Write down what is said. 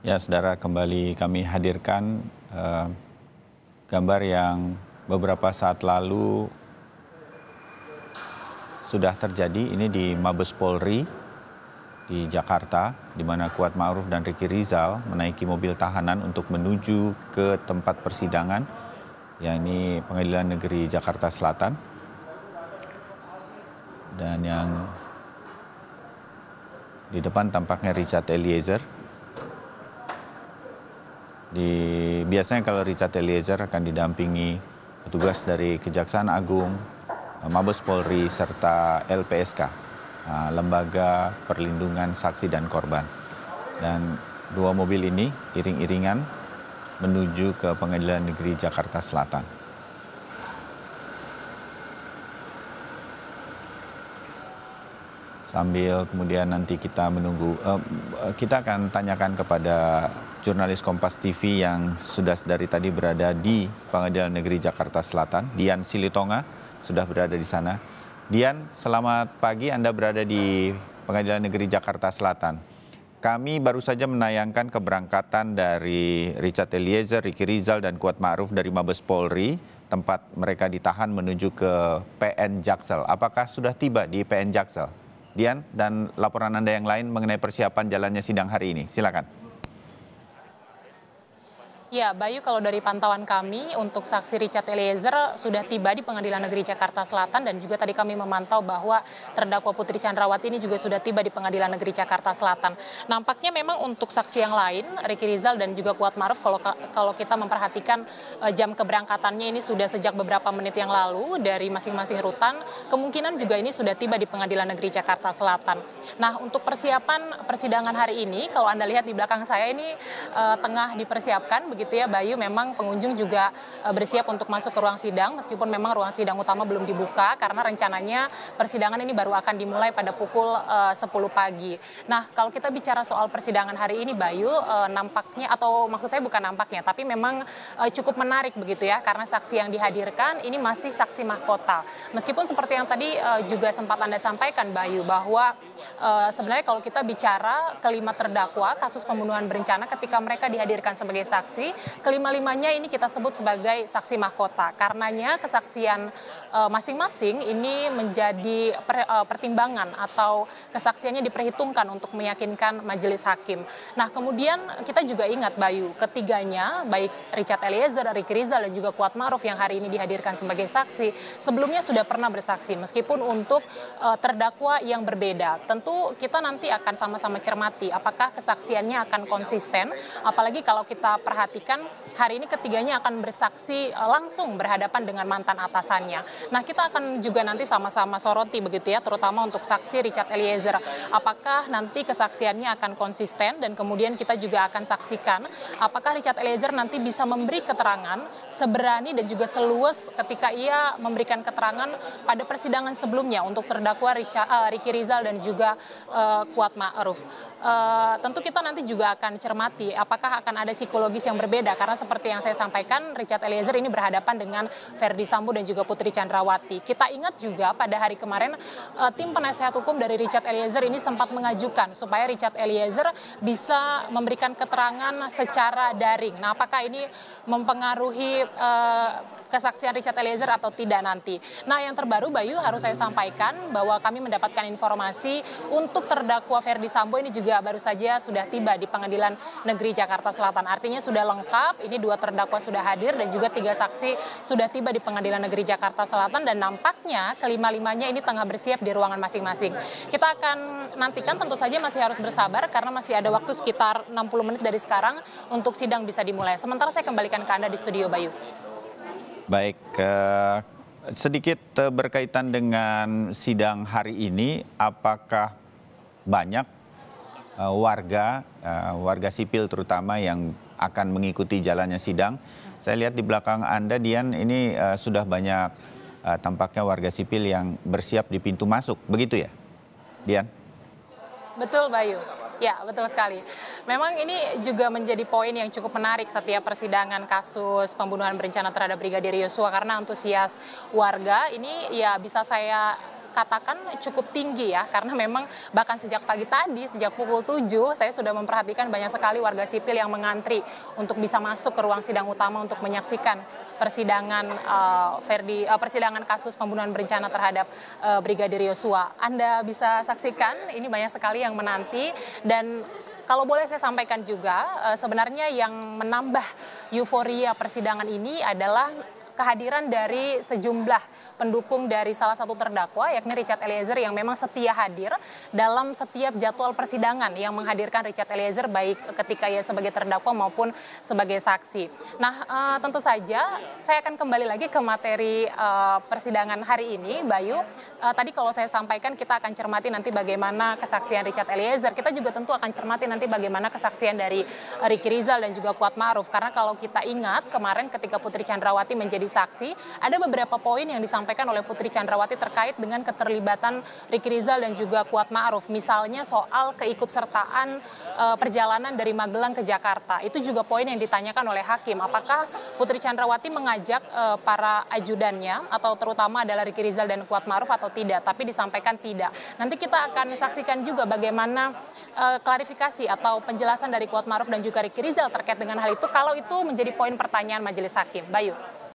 Ya, saudara, kembali kami hadirkan gambar yang beberapa saat lalu sudah terjadi. Ini di Mabes Polri di Jakarta, di mana Kuat Ma'ruf dan Ricky Rizal menaiki mobil tahanan untuk menuju ke tempat persidangan, yakni Pengadilan Negeri Jakarta Selatan. Dan yang di depan tampaknya Richard Eliezer. Biasanya kalau Richard Eliezer akan didampingi petugas dari Kejaksaan Agung, Mabes Polri, serta LPSK, Lembaga Perlindungan Saksi dan Korban. Dan dua mobil ini iring-iringan menuju ke Pengadilan Negeri Jakarta Selatan. Sambil kemudian nanti kita menunggu, kita akan tanyakan kepada jurnalis Kompas TV yang sudah dari tadi berada di Pengadilan Negeri Jakarta Selatan, Dian Silitonga, sudah berada di sana. Dian, selamat pagi, Anda berada di Pengadilan Negeri Jakarta Selatan. Kami baru saja menayangkan keberangkatan dari Richard Eliezer, Ricky Rizal, dan Kuat Ma'ruf dari Mabes Polri, tempat mereka ditahan menuju ke PN Jaksel. Apakah sudah tiba di PN Jaksel? Dian, dan laporan Anda yang lain mengenai persiapan jalannya sidang hari ini. Silakan. Ya, Bayu, kalau dari pantauan kami untuk saksi Richard Eliezer sudah tiba di Pengadilan Negeri Jakarta Selatan, dan juga tadi kami memantau bahwa terdakwa Putri Chandrawati ini juga sudah tiba di Pengadilan Negeri Jakarta Selatan. Nampaknya memang untuk saksi yang lain, Ricky Rizal dan juga Kuat Ma'ruf, kalau kita memperhatikan jam keberangkatannya ini sudah sejak beberapa menit yang lalu dari masing-masing rutan, kemungkinan juga ini sudah tiba di Pengadilan Negeri Jakarta Selatan. Nah, untuk persiapan persidangan hari ini, kalau Anda lihat di belakang saya ini tengah dipersiapkan begitu ya Bayu, memang pengunjung juga bersiap untuk masuk ke ruang sidang, meskipun memang ruang sidang utama belum dibuka karena rencananya persidangan ini baru akan dimulai pada pukul 10 pagi. Nah, kalau kita bicara soal persidangan hari ini Bayu, nampaknya, atau maksud saya bukan nampaknya, tapi memang cukup menarik begitu ya, karena saksi yang dihadirkan ini masih saksi mahkota. Meskipun seperti yang tadi juga sempat Anda sampaikan Bayu, bahwa sebenarnya kalau kita bicara kelima terdakwa kasus pembunuhan berencana, ketika mereka dihadirkan sebagai saksi, kelima-limanya ini kita sebut sebagai saksi mahkota. Karenanya kesaksian masing-masing ini menjadi pertimbangan atau kesaksiannya diperhitungkan untuk meyakinkan majelis hakim. Nah, kemudian kita juga ingat Bayu, ketiganya baik Richard Eliezer, Ricky Rizal, dan juga Kuat Ma'ruf yang hari ini dihadirkan sebagai saksi, sebelumnya sudah pernah bersaksi meskipun untuk terdakwa yang berbeda. Tentu kita nanti akan sama-sama cermati apakah kesaksiannya akan konsisten, apalagi kalau kita perhatikan hari ini ketiganya akan bersaksi langsung berhadapan dengan mantan atasannya. Nah, kita akan juga nanti sama-sama soroti begitu ya, terutama untuk saksi Richard Eliezer. Apakah nanti kesaksiannya akan konsisten, dan kemudian kita juga akan saksikan apakah Richard Eliezer nanti bisa memberi keterangan seberani dan juga seluas ketika ia memberikan keterangan pada persidangan sebelumnya untuk terdakwa Ricky Rizal dan juga Kuat Ma'ruf. Tentu kita nanti juga akan cermati apakah akan ada psikologis yang berbeda, karena seperti yang saya sampaikan, Richard Eliezer ini berhadapan dengan Verdi Sambo dan juga Putri Chandrawati. Kita ingat juga pada hari kemarin tim penasehat hukum dari Richard Eliezer ini sempat mengajukan supaya Richard Eliezer bisa memberikan keterangan secara daring. Nah, apakah ini mempengaruhi kesaksian Richard Eliezer atau tidak nanti? Nah, yang terbaru Bayu, harus saya sampaikan bahwa kami mendapatkan informasi untuk terdakwa Verdi Sambo ini juga baru saja sudah tiba di Pengadilan Negeri Jakarta Selatan. Artinya sudah lengkap, ini dua terdakwa sudah hadir dan juga tiga saksi sudah tiba di Pengadilan Negeri Jakarta Selatan, dan nampaknya kelima-limanya ini tengah bersiap di ruangan masing-masing. Kita akan nantikan, tentu saja masih harus bersabar karena masih ada waktu sekitar 60 menit dari sekarang untuk sidang bisa dimulai. Sementara saya kembalikan ke Anda di studio Bayu. Baik, sedikit berkaitan dengan sidang hari ini, apakah banyak warga sipil terutama yang akan mengikuti jalannya sidang? Saya lihat di belakang Anda, Dian, ini sudah banyak tampaknya warga sipil yang bersiap di pintu masuk, begitu ya, Dian? Betul Bayu. Ya, betul sekali. Memang ini juga menjadi poin yang cukup menarik setiap persidangan kasus pembunuhan berencana terhadap Brigadir Yosua, karena antusias warga ini ya bisa saya katakan cukup tinggi ya, karena memang bahkan sejak pagi tadi, sejak pukul 7, saya sudah memperhatikan banyak sekali warga sipil yang mengantri untuk bisa masuk ke ruang sidang utama untuk menyaksikan persidangan persidangan kasus pembunuhan berencana terhadap Brigadir Yosua. Anda bisa saksikan, ini banyak sekali yang menanti, dan kalau boleh saya sampaikan juga, sebenarnya yang menambah euforia persidangan ini adalah kehadiran dari sejumlah pendukung dari salah satu terdakwa, yakni Richard Eliezer, yang memang setia hadir dalam setiap jadwal persidangan yang menghadirkan Richard Eliezer, baik ketika ia sebagai terdakwa maupun sebagai saksi. Nah, tentu saja saya akan kembali lagi ke materi persidangan hari ini, Bayu. Tadi kalau saya sampaikan kita akan cermati nanti bagaimana kesaksian Richard Eliezer. Kita juga tentu akan cermati nanti bagaimana kesaksian dari Ricky Rizal dan juga Kuat Ma'ruf. Karena kalau kita ingat kemarin ketika Putri Chandrawati menjadi saksi, ada beberapa poin yang disampaikan oleh Putri Chandrawati terkait dengan keterlibatan Ricky Rizal dan juga Kuat Ma'ruf. Misalnya soal keikutsertaan perjalanan dari Magelang ke Jakarta. Itu juga poin yang ditanyakan oleh hakim. Apakah Putri Chandrawati mengajak para ajudannya atau terutama adalah Ricky Rizal dan Kuat Ma'ruf atau tidak? Tapi disampaikan tidak. Nanti kita akan saksikan juga bagaimana klarifikasi atau penjelasan dari Kuat Ma'ruf dan juga Ricky Rizal terkait dengan hal itu, kalau itu menjadi poin pertanyaan majelis hakim. Bayu.